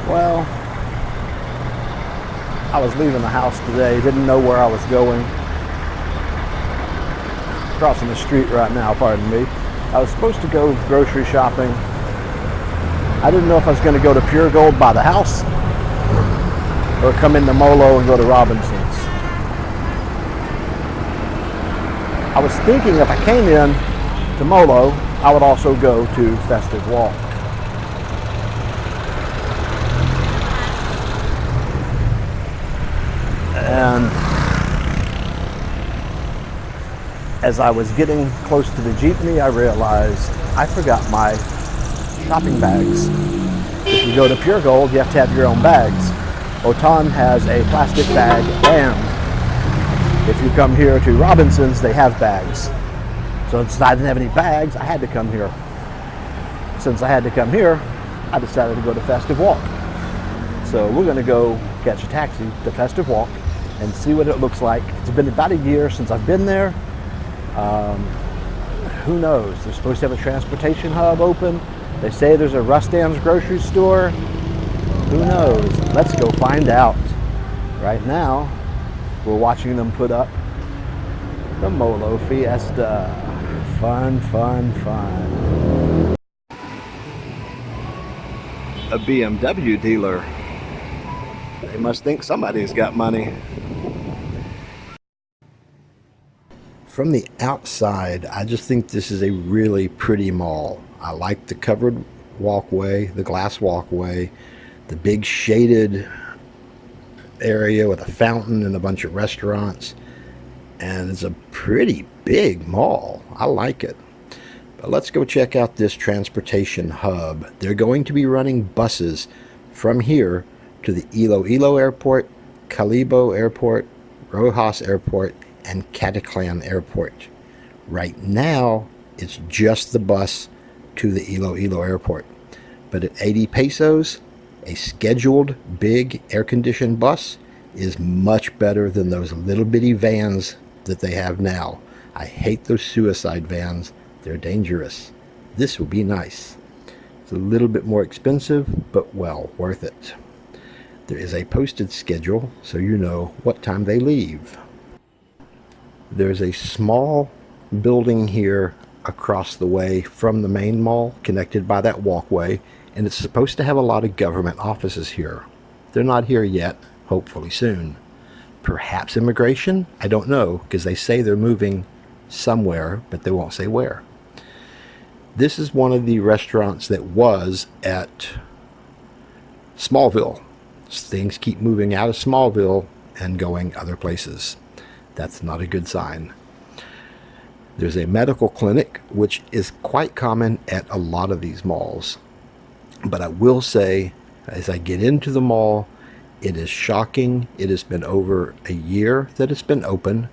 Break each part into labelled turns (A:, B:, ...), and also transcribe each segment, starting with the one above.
A: Well, I was leaving the house today, didn't know where I was going. Crossing the street right now, pardon me. I was supposed to go grocery shopping. I didn't know if I was going to go to Pure Gold by the house or come into Molo and go to Robinson's. I was thinking if I came in to Molo, I would also go to Festive Walk. And as I was getting close to the jeepney, I realized I forgot my shopping bags. If you go to Pure Gold, you have to have your own bags. Otan has a plastic bag, and if you come here to Robinson's, they have bags. So since I didn't have any bags, I had to come here. Since I had to come here, I decided to go to Festive Walk. So we're going to go catch a taxi to Festive Walk and see what it looks like. It's been about a year since I've been there. Who knows? They're supposed to have a transportation hub open. They say there's a Rustan's grocery store. Who knows? Let's go find out. Right now, we're watching them put up the Molo Fiesta. Fun, fun, fun. A BMW dealer. They must think somebody's got money. From the outside, I just think this is a really pretty mall. I like the covered walkway, the glass walkway, the big shaded area with a fountain and a bunch of restaurants. And it's a pretty big mall. I like it. But let's go check out this transportation hub. They're going to be running buses from here to the Iloilo Airport, Calibo Airport, Rojas Airport, and Cataclan Airport. Right now, it's just the bus to the Iloilo Airport. But at 80 pesos, a scheduled big air-conditioned bus is much better than those little bitty vans that they have now. I hate those suicide vans. They're dangerous. This will be nice. It's a little bit more expensive, but well worth it. There is a posted schedule, so you know what time they leave. There's a small building here across the way from the main mall, connected by that walkway, and it's supposed to have a lot of government offices here. They're not here yet, hopefully soon. Perhaps immigration? I don't know, because they say they're moving somewhere, but they won't say where. This is one of the restaurants that was at Smallville. Things keep moving out of Smallville and going other places. That's not a good sign. There's a medical clinic, which is quite common at a lot of these malls. But I will say, as I get into the mall, it is shocking. It has been over a year that it's been open,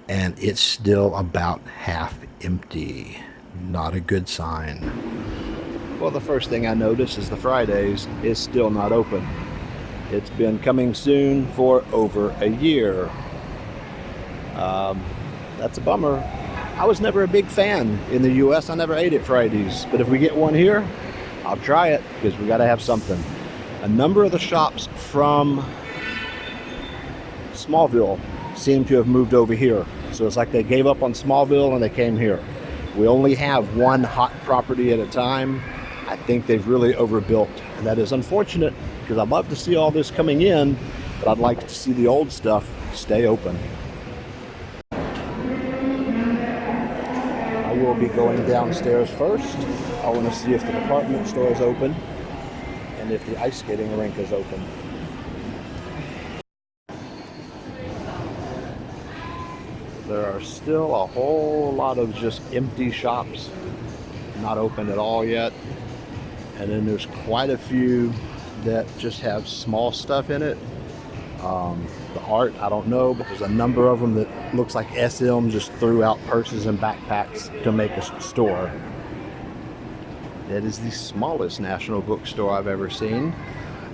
A: and it's still about half empty. Not a good sign. Well, the first thing I noticed is the Fridays is still not open. It's been coming soon for over a year. That's a bummer. I was never a big fan in the US. I never ate at Fridays, but if we get one here, I'll try it, because we got to have something. A number of the shops from Smallville seem to have moved over here. So it's like they gave up on Smallville and they came here. We only have one hot property at a time. I think they've really overbuilt, and that is unfortunate, because I'd love to see all this coming in, but I'd like to see the old stuff stay open. I will be going downstairs first. I want to see if the department store is open and if the ice skating rink is open. There are still a whole lot of just empty shops, not open at all yet. And then there's quite a few that just have small stuff in it. The art, I don't know, but there's a number of them that looks like SM just threw out purses and backpacks to make a store. It is the smallest national bookstore I've ever seen.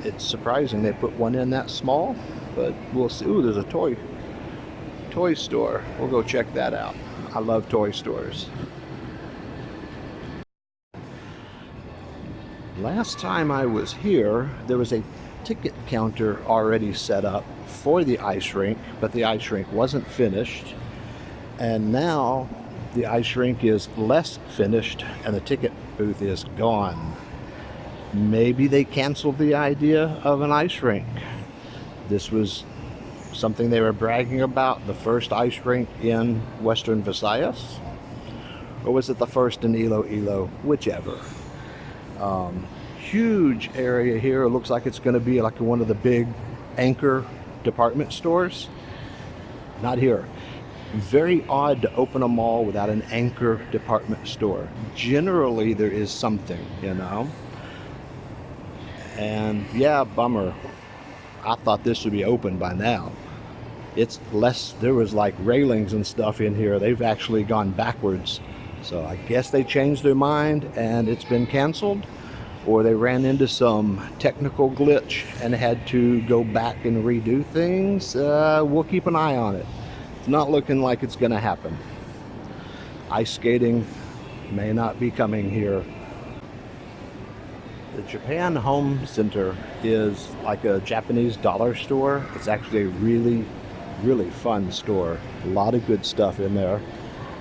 A: It's surprising they put one in that small, but we'll see. Ooh, there's a toy store. We'll go check that out. I love toy stores. Last time I was here, there was a ticket counter already set up for the ice rink, but the ice rink wasn't finished. And now the ice rink is less finished and the ticket booth is gone. Maybe they canceled the idea of an ice rink. This was something they were bragging about, the first ice rink in Western Visayas. Or was it the first in Iloilo? Whichever. Huge area here. It looks like it's going to be like one of the big anchor department stores. Not here. Very odd to open a mall without an anchor department store. Generally there is something, you know. And yeah, bummer. I thought this would be open by now. It's less, there was like railings and stuff in here. They've actually gone backwards. So I guess they changed their mind and it's been canceled, or they ran into some technical glitch and had to go back and redo things. We'll keep an eye on it. It's not looking like it's going to happen. Ice skating may not be coming here. The Japan Home Center is like a Japanese dollar store. It's actually a really, really fun store. A lot of good stuff in there.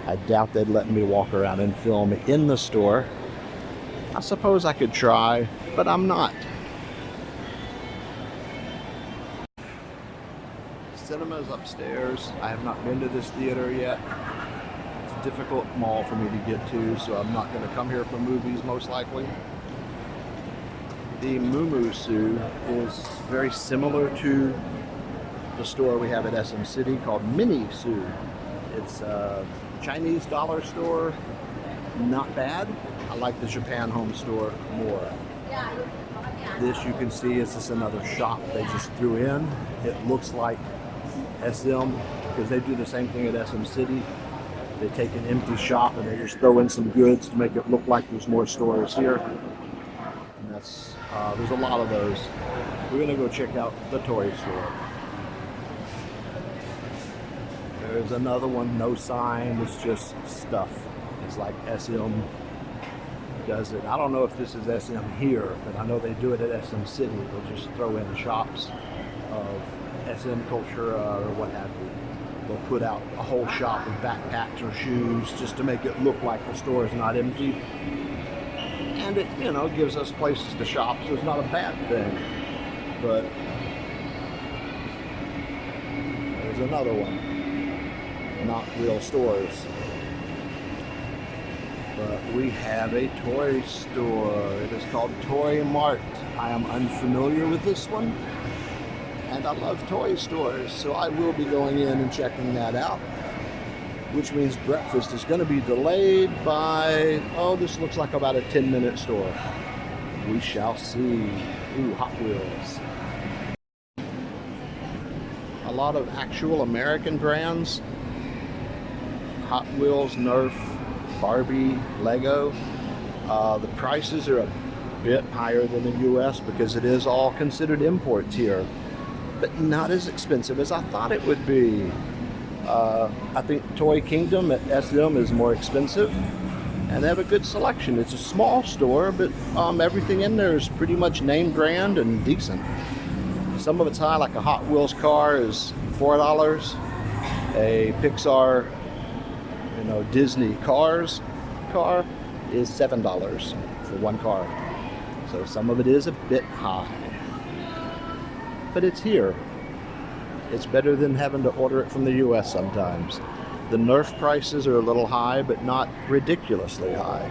A: I doubt they'd let me walk around and film in the store. I suppose I could try, but I'm not. Cinema's upstairs. I have not been to this theater yet. It's a difficult mall for me to get to, so I'm not going to come here for movies most likely. The Mumusu is very similar to the store we have at SM City called Mini-Su. It's a Chinese dollar store. Not bad. I like the Japan Home store more. This you can see is just another shop they just threw in. It looks like SM because they do the same thing at SM City. They take an empty shop and they just throw in some goods to make it look like there's more stores here. And that's there's a lot of those. We're gonna go check out the toy store. There's another one, no sign. It's just stuff. It's like SM does it. I don't know if this is SM here, but I know they do it at SM City. They'll just throw in shops of SM culture or what have you. They'll put out a whole shop of backpacks or shoes just to make it look like the store is not empty. And it, you know, gives us places to shop, so it's not a bad thing. But there's another one. Not real stores. But we have a toy store. It is called Toy Mart. I am unfamiliar with this one. And I love toy stores, so I will be going in and checking that out. Which means breakfast is going to be delayed by, oh, this looks like about a 10-minute store. We shall see. Ooh, Hot Wheels. A lot of actual American brands. Hot Wheels, Nerf, Barbie, Lego. The prices are a bit higher than the US because it is all considered imports here, but not as expensive as I thought it would be. I think Toy Kingdom at SM is more expensive, and they have a good selection. It's a small store, but everything in there is pretty much name brand and decent. Some of it's high, like a Hot Wheels car is $4. A Pixar, you know, Disney Cars car is $7 for one car. So some of it is a bit high, but it's here. It's better than having to order it from the US sometimes. The Nerf prices are a little high, but not ridiculously high.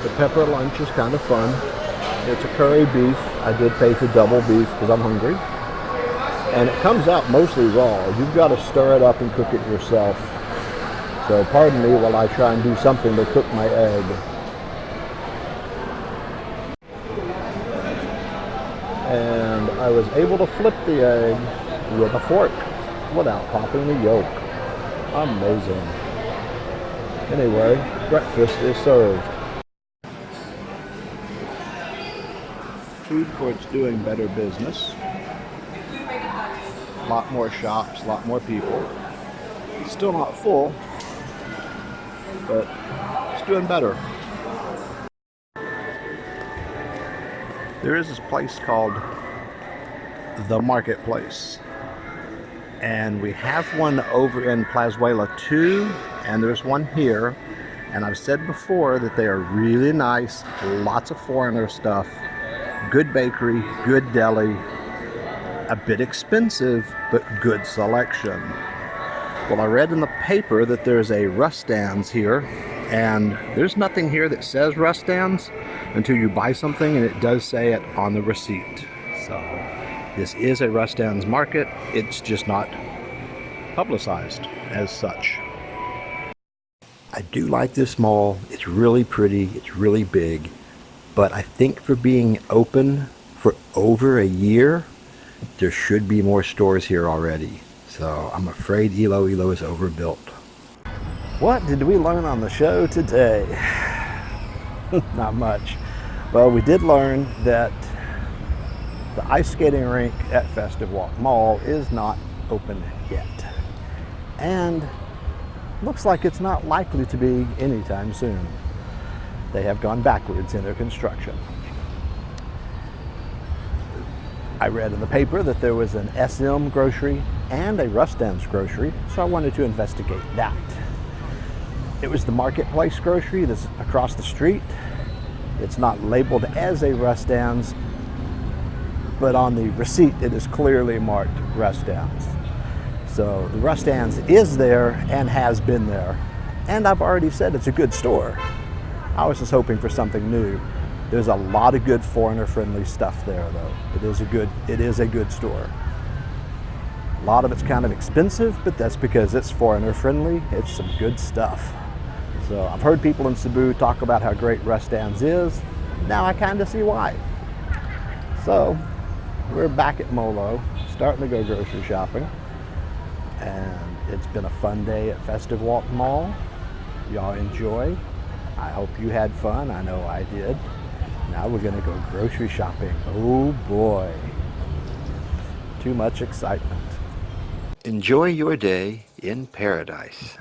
A: The pepper lunch is kind of fun. It's a curry beef. I did pay for double beef because I'm hungry. And it comes out mostly raw. You've got to stir it up and cook it yourself. So pardon me while I try and do something to cook my egg. And I was able to flip the egg with a fork without popping the yolk. Amazing. Anyway, breakfast is served. Food court's doing better business. A lot more shops, a lot more people. Still not full, but doing better. There is this place called The Marketplace. And we have one over in Plazuela too, and there's one here. And I've said before that they are really nice, lots of foreigner stuff, good bakery, good deli, a bit expensive, but good selection. Well, I read in the paper that there's a Rustan's here, and there's nothing here that says Rustan's until you buy something, and it does say it on the receipt. So this is a Rustan's market. It's just not publicized as such. I do like this mall. It's really pretty. It's really big. But I think for being open for over a year, there should be more stores here already. So I'm afraid Iloilo is overbuilt. What did we learn on the show today? Not much. Well, we did learn that the ice skating rink at Festive Walk Mall is not open yet. And looks like it's not likely to be anytime soon. They have gone backwards in their construction. I read in the paper that there was an SM grocery and a Rustan's grocery, so I wanted to investigate that. It was the Marketplace grocery that's across the street. It's not labeled as a Rustan's, but on the receipt it is clearly marked Rustan's. So the Rustan's is there and has been there, and I've already said it's a good store. I was just hoping for something new. There's a lot of good foreigner-friendly stuff there, though. It is a good store. A lot of it's kind of expensive, but that's because it's foreigner-friendly. It's some good stuff. So I've heard people in Cebu talk about how great Rustan's is. Now I kind of see why. So we're back at Molo, starting to go grocery shopping. And it's been a fun day at Festive Walk Mall. Y'all enjoy. I hope you had fun. I know I did. Now we're gonna go grocery shopping. Oh boy. Too much excitement. Enjoy your day in paradise.